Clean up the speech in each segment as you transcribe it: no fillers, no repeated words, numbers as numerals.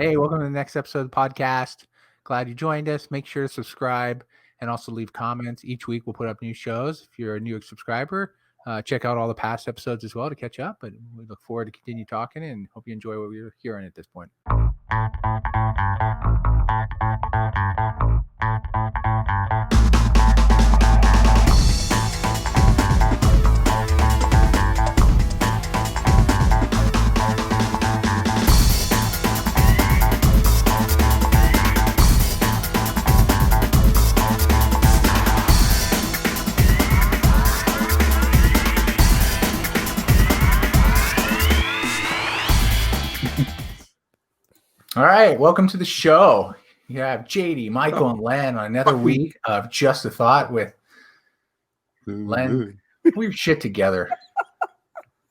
Hey, welcome to the next episode of the podcast. Glad you joined us. Make sure to subscribe and also leave comments. Each week we'll put up new shows. If you're a new subscriber, check out all the past episodes as well to catch up. But we look forward to continue talking and hope you enjoy what we're hearing at this point. All right, welcome to the show. You have JD, Michael, and Len on another week of Just a Thought with Len. We're shit together.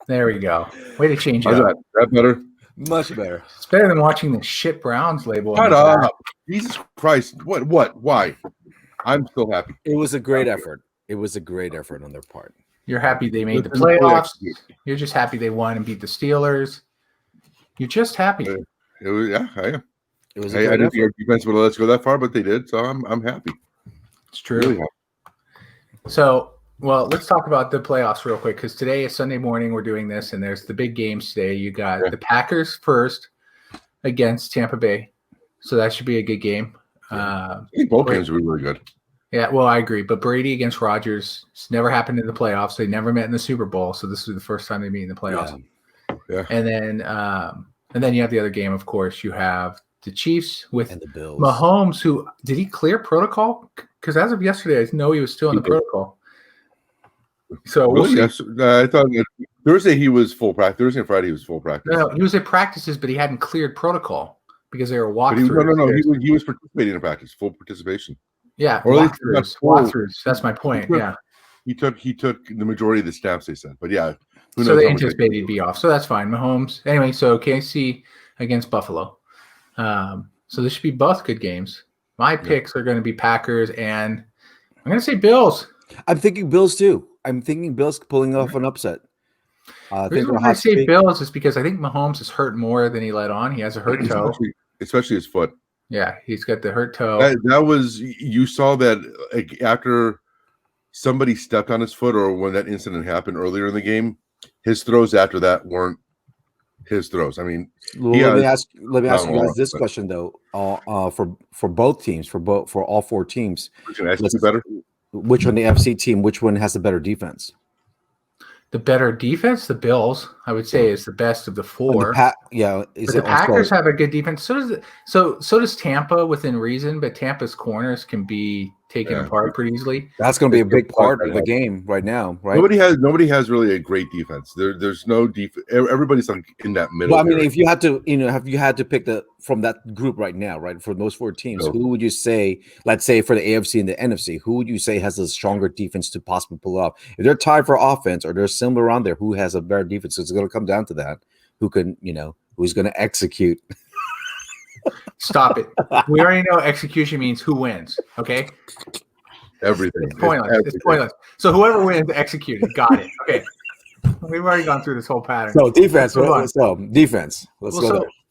There we go. Way to change it up. That better? Much better. It's better than watching the shit Browns label. Shut up. Jesus Christ. What? Why? I'm still happy. It was a great effort. It was a great effort on their part. You're happy they made the playoffs. You're just happy they won and beat the Steelers. You're just happy. I am. It was. I didn't think our defense would let us go that far, but they did. So I'm happy. It's true. Really happy. So, well, let's talk about the playoffs real quick because today is Sunday morning. We're doing this, and there's the big games today. You got the Packers first against Tampa Bay, so that should be a good game. I think both games will be really good. Yeah, well, I agree. But Brady against Rodgers, it's never happened in the playoffs. They never met in the Super Bowl, so this is the first time they meet in the playoffs. Yeah. And then you have the other game, of course. You have the Chiefs with and the Bills. Mahomes, who did he clear protocol? Because as of yesterday, I know he was still in the protocol. So we'll see. I thought Thursday he was full practice. Thursday and Friday he was full practice. No, he was at practices, but he hadn't cleared protocol because they were walkthroughs. No. He was participating in practice, full participation. Yeah, or walkthroughs. That's my point. He took the majority of the snaps, they said. But yeah. So they anticipated he'd be off. So that's fine. Mahomes. Anyway, so KC against Buffalo. So this should be both good games. My picks are going to be Packers and I'm going to say Bills. I'm thinking Bills too. I'm thinking Bills pulling off an upset. The reason why I say Bills is because I think Mahomes is hurt more than he let on. He has a hurt toe. Especially his foot. Yeah, he's got the hurt toe. That was, you saw that after somebody stepped on his foot or when that incident happened earlier in the game, his throws after that weren't his throws. I mean, let me ask you guys this question though. For both teams, for all four teams, which one is better? Which one, the FC team? Which one has the better defense? The better defense, the Bills, I would say, is the best of the four. The Packers have a good defense. So does Tampa within reason, but Tampa's corners can be taken apart pretty easily. That's going to be a big part of the game right now, right? Nobody has really a great defense. There's no defense. Everybody's like in that middle. Well, I mean, if you had to pick from that group right now, right, for those four teams, who would you say? Let's say for the AFC and the NFC, who would you say has a stronger defense to possibly pull it off? If they're tied for offense or they're similar around there, who has a better defense? So it's going to come down to that. Who can, who's going to execute? Stop it. We already know execution means who wins. Okay. Everything. It's pointless. It's pointless. So whoever wins, executed. Got it. Okay. We've already gone through this whole pattern. So defense. Defense.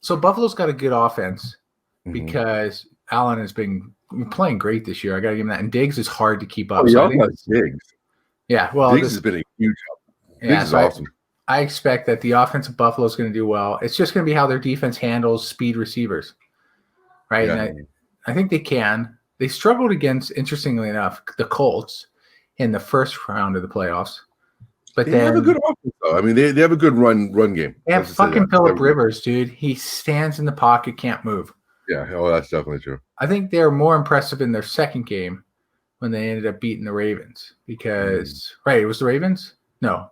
So Buffalo's got a good offense because Allen has been playing great this year. I got to give him that. And Diggs is hard to keep up. Diggs. Yeah. Well, Diggs has been a huge help. Diggs is awesome. I expect that the offense of Buffalo is going to do well. It's just going to be how their defense handles speed receivers, right? Yeah. And I think they can. They struggled against, interestingly enough, the Colts in the first round of the playoffs. But they have a good offense, though. I mean, they have a good run game. They have fucking Phillip Rivers, dude. He stands in the pocket, can't move. Yeah, that's definitely true. I think they're more impressive in their second game when they ended up beating the Ravens because, right, it was the Ravens? No.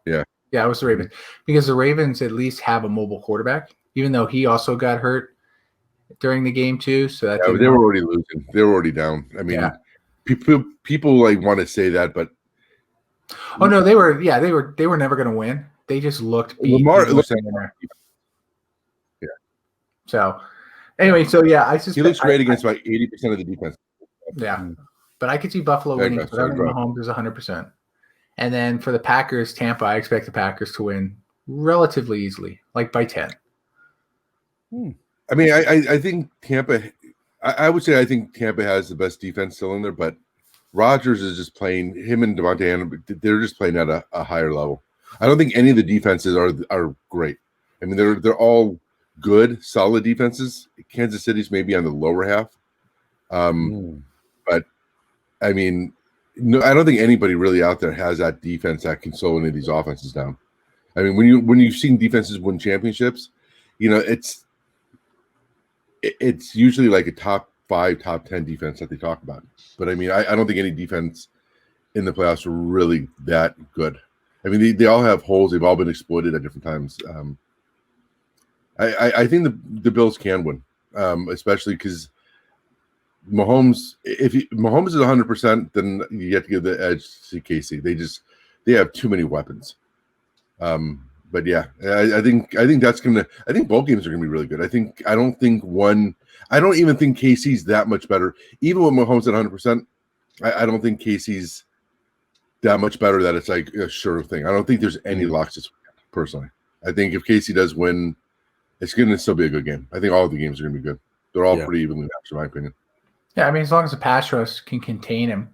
Yeah, it was the Ravens. Because the Ravens at least have a mobile quarterback, even though he also got hurt during the game too. So that they were already losing. They were already down. I mean, people like want to say that, but oh no, they were never going to win. They just looked beat. Yeah. So anyway, I suspect he looks great against like 80% of the defense. Yeah, but I could see Buffalo winning. But I think Mahomes is 100%. And then for the Packers, Tampa, I expect the Packers to win relatively easily, like by 10. I mean, I think Tampa. I would say I think Tampa has the best defense still in there, but Rodgers is just playing. Him and Devontae Adams, they're just playing at a higher level. I don't think any of the defenses are great. I mean, they're all good, solid defenses. Kansas City's maybe on the lower half, but I mean, no, I don't think anybody really out there has that defense that can slow any of these offenses down. I mean, when you've seen defenses win championships, you know it's usually like a top 5, top 10 defense that they talk about. But I mean, I don't think any defense in the playoffs are really that good. I mean, they all have holes. They've all been exploited at different times. I think the Bills can win, especially because Mahomes. If Mahomes is 100%, then you have to give the edge to KC. They have too many weapons. But yeah, I think that's gonna. I think both games are gonna be really good. I don't even think KC's that much better. Even with Mahomes at 100%, I don't think KC's that much better that it's like a sure thing. I don't think there's any locks this weekend, personally. I think if KC does win, it's gonna still be a good game. I think all of the games are gonna be good. They're all pretty evenly matched, in my opinion. Yeah, I mean, as long as the pass rush can contain him,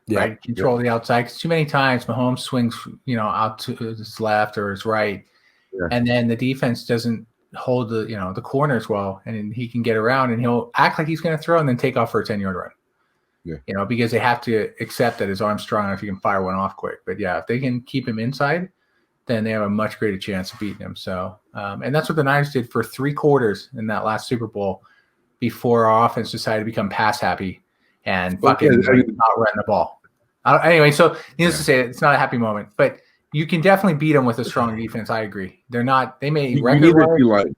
right? Control the outside. Because too many times Mahomes swings, out to his left or his right, and then the defense doesn't hold the corners well, and he can get around and he'll act like he's going to throw and then take off for a 10-yard run. Yeah, because they have to accept that his arm's strong enough he can fire one off quick. But yeah, if they can keep him inside, then they have a much greater chance of beating him. So, and that's what the Niners did for 3 quarters in that last Super Bowl before our offense decided to become pass happy and fucking not run the ball. Anyway, so needless to say, it's not a happy moment, but you can definitely beat them with a strong defense. I agree. They're not. They may record.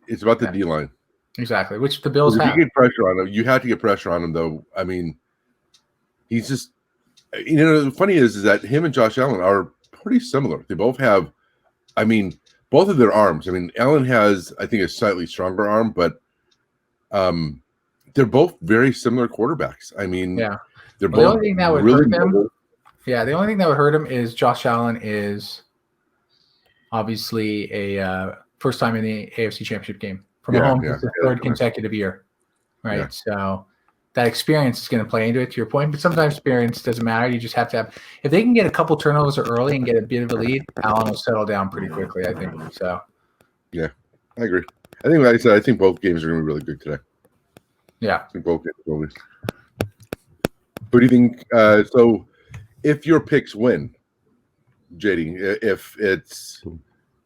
It's about the D line. Exactly, which the Bills have. You get pressure on him. You have to get pressure on him, though. I mean, he's just. The funny is that him and Josh Allen are pretty similar. They both have. I mean, both of their arms. I mean, Allen has, I think, a slightly stronger arm, but they're both very similar quarterbacks. I mean, they're both. The only thing that would hurt them. Yeah, the only thing that would hurt him is Josh Allen is obviously a first time in the AFC Championship game. For Mahomes, it's the 3rd consecutive year, right? Yeah. So that experience is going to play into it, to your point. But sometimes experience doesn't matter. You just have to have – if they can get a couple turnovers early and get a bit of a lead, Allen will settle down pretty quickly, I think. So, yeah, I agree. I think, like I said, I think both games are going to be really good today. Yeah. I think both games will be. What do you think so – if your picks win, JD, if it's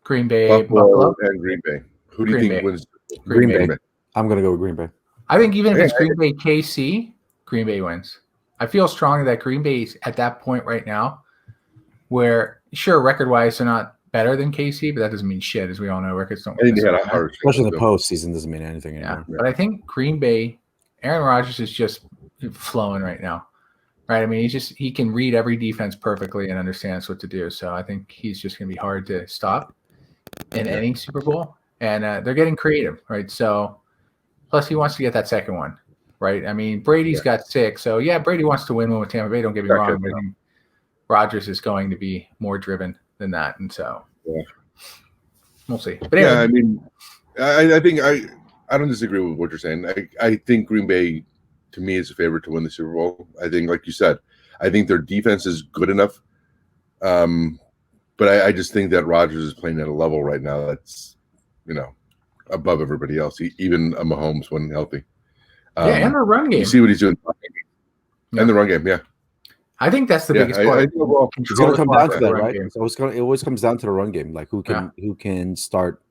Green Bay, Buffalo and Green Bay, who do you think wins? Green Bay. I'm going to go with Green Bay. I think even if it's Green Bay KC, Green Bay wins. I feel strongly that Green Bay's at that point right now where, sure, record-wise, they're not better than KC, but that doesn't mean shit, as we all know. Records don't. Especially in the postseason doesn't mean anything anymore. Yeah, but I think Green Bay, Aaron Rodgers is just flowing right now. Right, I mean, he can read every defense perfectly and understands what to do. So I think he's just going to be hard to stop in any Super Bowl. And they're getting creative, right? So plus he wants to get that second one, right? I mean, Brady's got 6. So yeah, Brady wants to win one with Tampa Bay. Don't get me wrong. But Rodgers is going to be more driven than that, and so we'll see. But anyway. I mean, I think I don't disagree with what you're saying. I think Green Bay, to me, is a favorite to win the Super Bowl. I think, like you said, I think their defense is good enough. But I just think that Rodgers is playing at a level right now that's, above everybody else, even a Mahomes when healthy. And the run game. You see what he's doing. And the run game, I think that's the biggest part. It's going to come down to that, right? So it always comes down to the run game, like who can start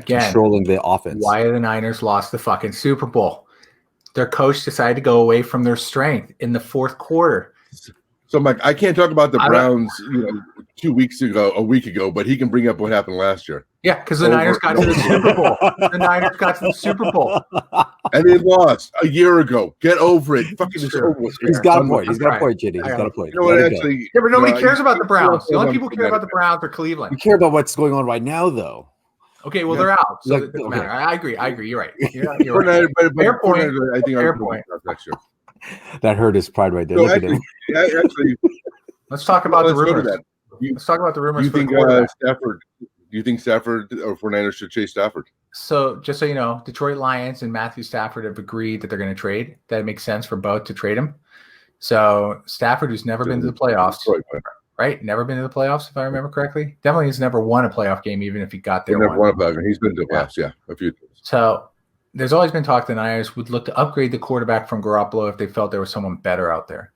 controlling the offense. Why the Niners lost the fucking Super Bowl? Their coach decided to go away from their strength in the 4th quarter. So, Mike, I can't talk about the Browns, 2 weeks ago, a week ago, but he can bring up what happened last year. Yeah, because the Niners got to the Super Bowl. The Niners got to the Super Bowl. And they lost a year ago. Get over it. Fucking it's over. He's got a point. He's got a point, JD. He's got a point. Yeah, but nobody cares about the Browns. The only people who care about the Browns are Cleveland. We care about what's going on right now, though. Okay, well, they're out. So it doesn't matter. I agree. You're right. You're right. Fair point. I think fair point. Next year. That hurt his pride right there. So actually, let's talk about the rumors. Let's talk about the rumors. You think Do you think Stafford or 49ers should chase Stafford? So just so you know, Detroit Lions and Matthew Stafford have agreed that they're going to trade. That makes sense for both to trade him. So Stafford, who's never been to the playoffs, right? Never been to the playoffs, if I remember correctly. Definitely has never won a playoff game, even if he got there. He never won a playoff game. He's been to the playoffs, a few times. So there's always been talk the Niners would look to upgrade the quarterback from Garoppolo if they felt there was someone better out there.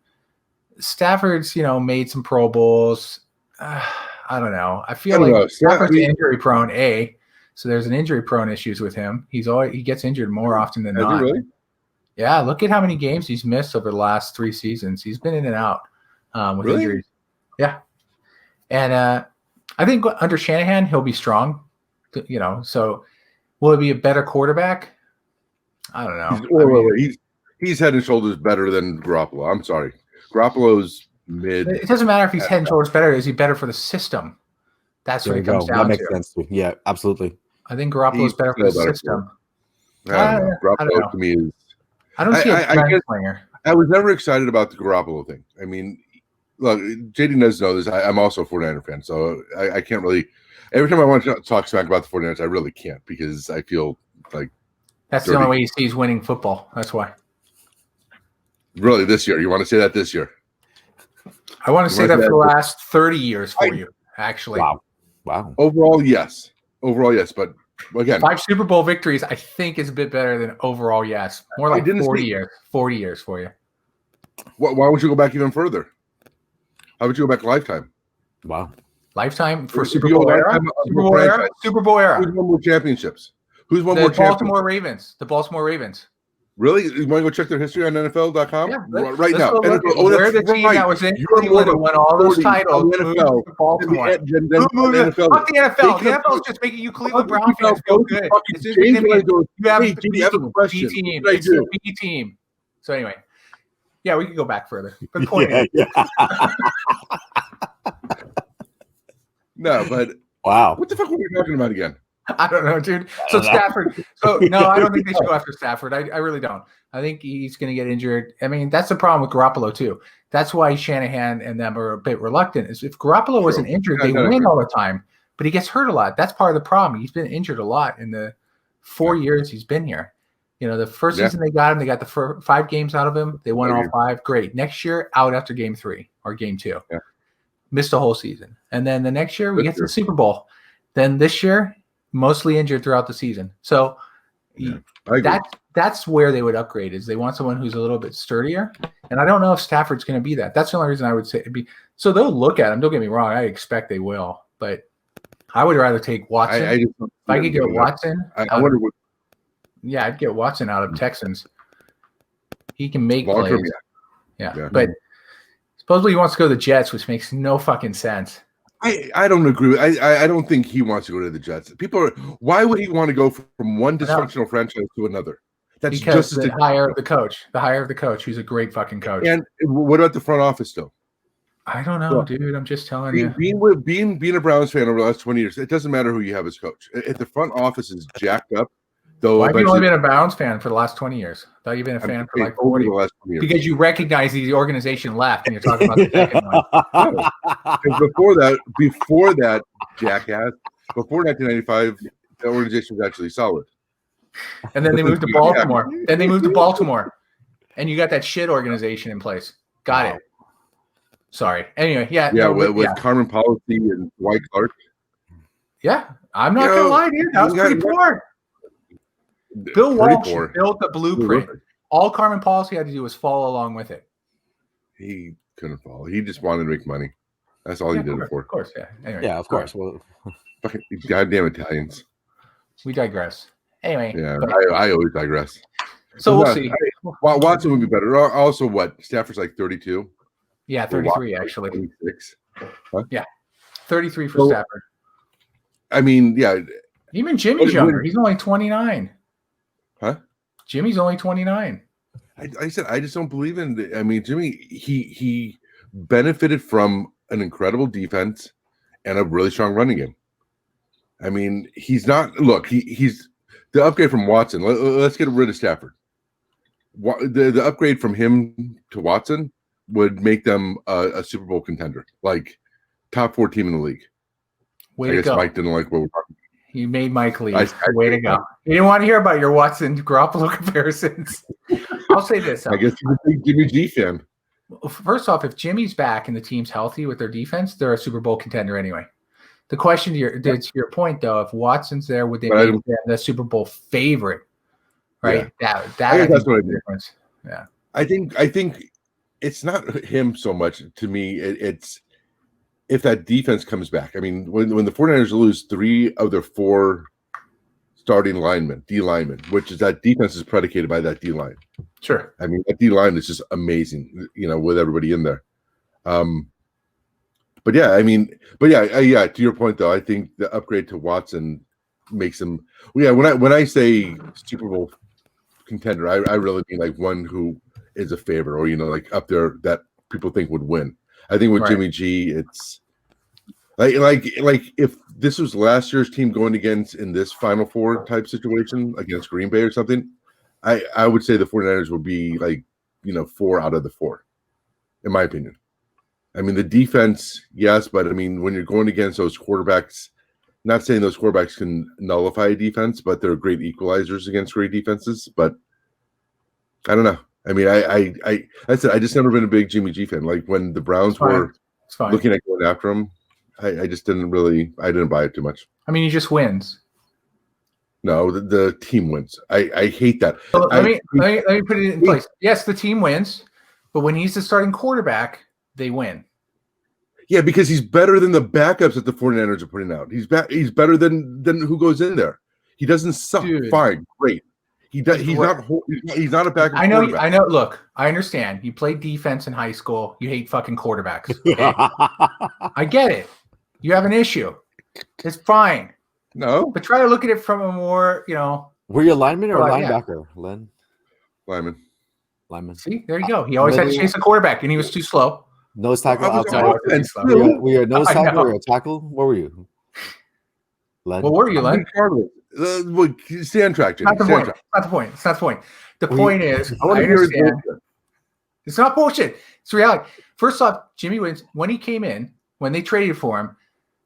Stafford's, made some Pro Bowls. I don't know. I feel like Stafford's injury prone, so there's an injury prone issues with him. He gets injured more often than not. Really? Yeah, look at how many games he's missed over the last 3 seasons. He's been in and out with injuries. Yeah. And I think under Shanahan, he'll be strong, so will it be a better quarterback? I don't know. He's head and shoulders better than Garoppolo. I'm sorry. Garoppolo's mid. It doesn't matter if he's head and shoulders better. Is he better for the system? That's what it comes down to. That makes sense. Yeah, absolutely. I think Garoppolo's better for the system. Garoppolo to me is. I don't see a player. I was never excited about the Garoppolo thing. I mean, look, JD does know this. I'm also a 49er fan, so I can't really. Every time I want to talk smack about the 49ers, I really can't because I feel like that's dirty. The only way he sees winning football. That's why. Really, this year? You want to say that this year? I want to say that for the last 30 years for you, actually. Wow. Overall, yes. But again, 5 Super Bowl victories, I think, is a bit better than overall, yes. More like 40 years. 40 years for you. Why would you go back even further? How would you go back lifetime? Wow. Lifetime for Super Bowl era? Super Bowl era. Who's won more championships? Who's won more championships? The Baltimore Ravens. Really? You want to go check their history on NFL.com? Yeah, right now. They're the team that was in Cleveland and won all those titles. NFL. Baltimore. Fuck the NFL. The NFL is just making you Cleveland Brown fans feel good. You have a B team. It's a B team. So anyway, yeah, we can go back further. Good point. No, but wow. What the fuck were we talking about again? I don't know, dude. So Stafford. So no, I don't think they should go after Stafford. I really don't. I think he's going to get injured. I mean, that's the problem with Garoppolo too. That's why Shanahan and them are a bit reluctant. Is if Garoppolo wasn't injured, they win all the time. But he gets hurt a lot. That's part of the problem. He's been injured a lot in the 4 years he's been here. The first season they got him, they got the 5 games out of him. They won all 5. Great. Next year, out after game 3 or game 2. Yeah. Missed a whole season. And then the next year, we get to the Super Bowl. Then this year, mostly injured throughout the season. So that's where they would upgrade is they want someone who's a little bit sturdier. And I don't know if Stafford's going to be that. That's the only reason I would say it'd be. So they'll look at him. Don't get me wrong. I expect they will. But I would rather take Watson. If I could get Watson. I'd get Watson out of Texans. He can make plays. Yeah. But supposedly he wants to go to the Jets, which makes no fucking sense. I don't agree. I don't think he wants to go to the Jets. Why would he want to go from one dysfunctional franchise to another? That's because the hire of the coach, who's a great fucking coach. And what about the front office though? I don't know, dude. I'm just telling you. Being a Browns fan over the last 20 years, it doesn't matter who you have as coach. If the front office is jacked up, though. Why have you only been a Browns fan for the last 20 years? I thought you've been a fan for like 40. Because you recognize the organization left, and you're talking about the second one. Before that, jackass. Before 1995, the organization was actually solid. And then they moved to Baltimore. And you got that shit organization in place. Got it. Sorry. Anyway, with Carmen Policy and Dwight Clark. Yeah, I'm not gonna lie, dude. That was pretty poor. Bill Walsh built the blueprint. All Carmen Policy had to do was follow along with it. He couldn't follow. He just wanted to make money. That's all he did it for. Of course, yeah. Anyway, of course. Well, fucking goddamn Italians. We digress. Anyway. Yeah, I always digress. So we'll see. Watson would be better. Also, what? Stafford's like 32? Yeah, 33 actually. 26. Huh? Yeah, 33 for Stafford. I mean, yeah. Even Jimmy's younger. He's only 29. Huh? Jimmy's only 29. I said I just don't believe in it. I mean, Jimmy, he benefited from an incredible defense and a really strong running game. I mean, he's not. Look, he's the upgrade from Watson. Let's get rid of Stafford. The upgrade from him to Watson would make them a Super Bowl contender, like top 4 team in the league. Way to go. Mike didn't like what we're talking about. You made Mike leave. Way to go. You didn't want to hear about your Watson Garoppolo comparisons. I'll say this. I guess you're a big Jimmy G fan. First off, if Jimmy's back and the team's healthy with their defense, they're a Super Bowl contender anyway. The question to your point, though, if Watson's there, would they make them the Super Bowl favorite? Right? Yeah. That's what the difference. Yeah. I think it's not him so much. To me, it's if that defense comes back. I mean, when the 49ers lose 3 of their 4 starting linemen, D linemen, which is that defense is predicated by that D line. Sure. I mean, that D line is just amazing, with everybody in there. But yeah, to your point though, I think the upgrade to Watson makes him. Well, yeah, when I say Super Bowl contender, I really mean like one who is a favorite, or like up there that people think would win. I think with Jimmy G, it's like if this was last year's team going against in this Final Four type situation against Green Bay or something, I would say the 49ers would be 4 out of the 4, in my opinion. I mean, the defense, yes, but I mean, when you're going against those quarterbacks, not saying those quarterbacks can nullify a defense, but they're great equalizers against great defenses. But I don't know. I mean, I said I just never been a big Jimmy G fan. Like when the Browns were looking at going after him, I just didn't buy it too much. I mean, he just wins. No, the team wins. I hate that. So let me put it in place. Yes, the team wins, but when he's the starting quarterback, they win. Yeah, because he's better than the backups that the 49ers are putting out. He's better than who goes in there. He doesn't suck. Dude. Fine, great. He's not a backup. I know. Look, I understand. You played defense in high school. You hate fucking quarterbacks. Okay? I get it. You have an issue. It's fine. No, but try to look at it from a more, Were you a lineman or a linebacker, Len? Lineman. See, there you go. He always had to chase a quarterback, and he was too slow. Nose tackle outside. Were you a nose tackle or a tackle? What were you? Len? What were you, Len? Stand track. It's not the point. The point is, I understand. It's not bullshit. It's reality. First off, Jimmy wins. When he came in, when they traded for him,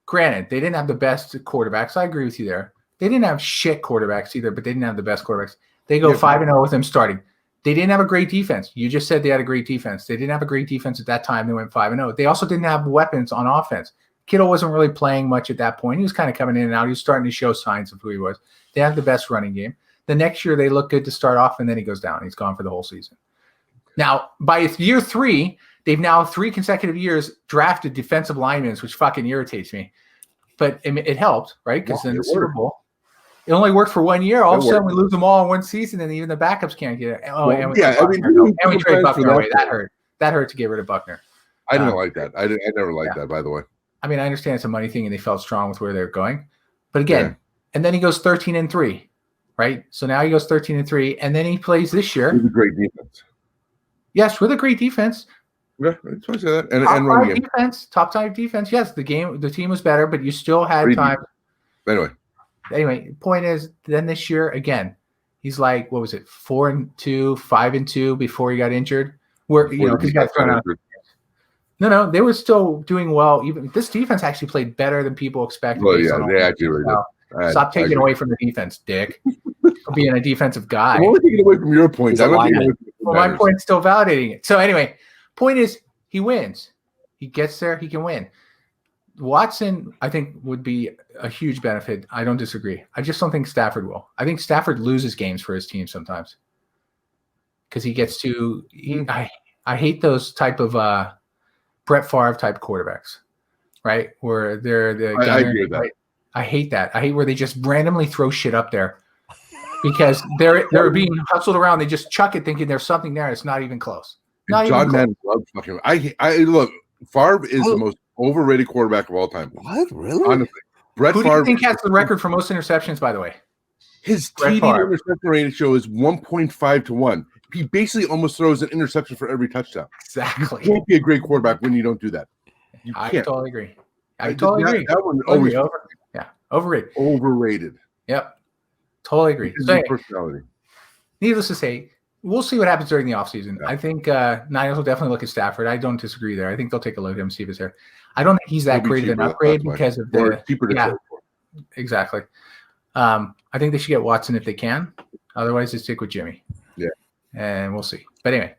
granted, they didn't have the best quarterbacks. I agree with you there. They didn't have shit quarterbacks either, but they didn't have the best quarterbacks. They go 5-0 with him starting. They didn't have a great defense. You just said they had a great defense. They didn't have a great defense at that time. They went 5-0. They also didn't have weapons on offense. Kittle wasn't really playing much at that point. He was kind of coming in and out. He was starting to show signs of who he was. They have the best running game. The next year, they look good to start off, and then he goes down. He's gone for the whole season. Now, by year 3, they've now 3 consecutive years drafted defensive linemen, which fucking irritates me. But it helped, right? Because in the Super Bowl, it only worked for 1 year. All of a sudden, we lose them all in one season, and even the backups can't get it. And we trade Buckner away. That hurt. That hurt to get rid of Buckner. I didn't like that. I never liked that, by the way. I mean, I understand it's a money thing, and they felt strong with where they're going. But again, and then he goes 13-3, right? So now he goes 13-3, and then he plays this year. With a great defense. Yes, with a great defense. Yeah, I just want to say that. And run game. Top 5 defense. Yes, the team was better, but you still had time. Anyway, point is, then this year again, he's like, what was it, 4-2, 5-2 before he got injured? Where he got thrown out. No, they were still doing well. Even this defense actually played better than people expected. Well, yeah, they actually really did. Stop taking away from the defense, Dick. Being a defensive guy. I'm only taking away from your points. My point's still validating it. So anyway, point is, he wins. He gets there. He can win. Watson, I think, would be a huge benefit. I don't disagree. I just don't think Stafford will. I think Stafford loses games for his team sometimes because he gets to. I hate those type of Brett Favre type quarterbacks, right? Where they're the gunner, I agree with that. Right? I hate that. I hate where they just randomly throw shit up there because they're being hustled around. They just chuck it thinking there's something there. It's not even close. John Madden loves fucking. I look. Favre is the most overrated quarterback of all time. What, really? Honestly, Who do you think has the record for most interceptions? By the way, his TD interception ratio is 1.5 to 1. He basically almost throws an interception for every touchdown. Exactly. You can't be a great quarterback when you don't do that. I totally agree. That one always overrated. Overrated. Yep. Totally agree. So, personality. Needless to say, We'll see what happens during the offseason. Yeah. I think Niners will definitely look at Stafford. I don't disagree there. I think they'll take a look at him, see if it's there. I don't think he's that great of an upgrade because of the cheaper to trade for. Exactly. I think they should get Watson if they can. Otherwise, they stick with Jimmy. Yeah. And we'll see. But anyway,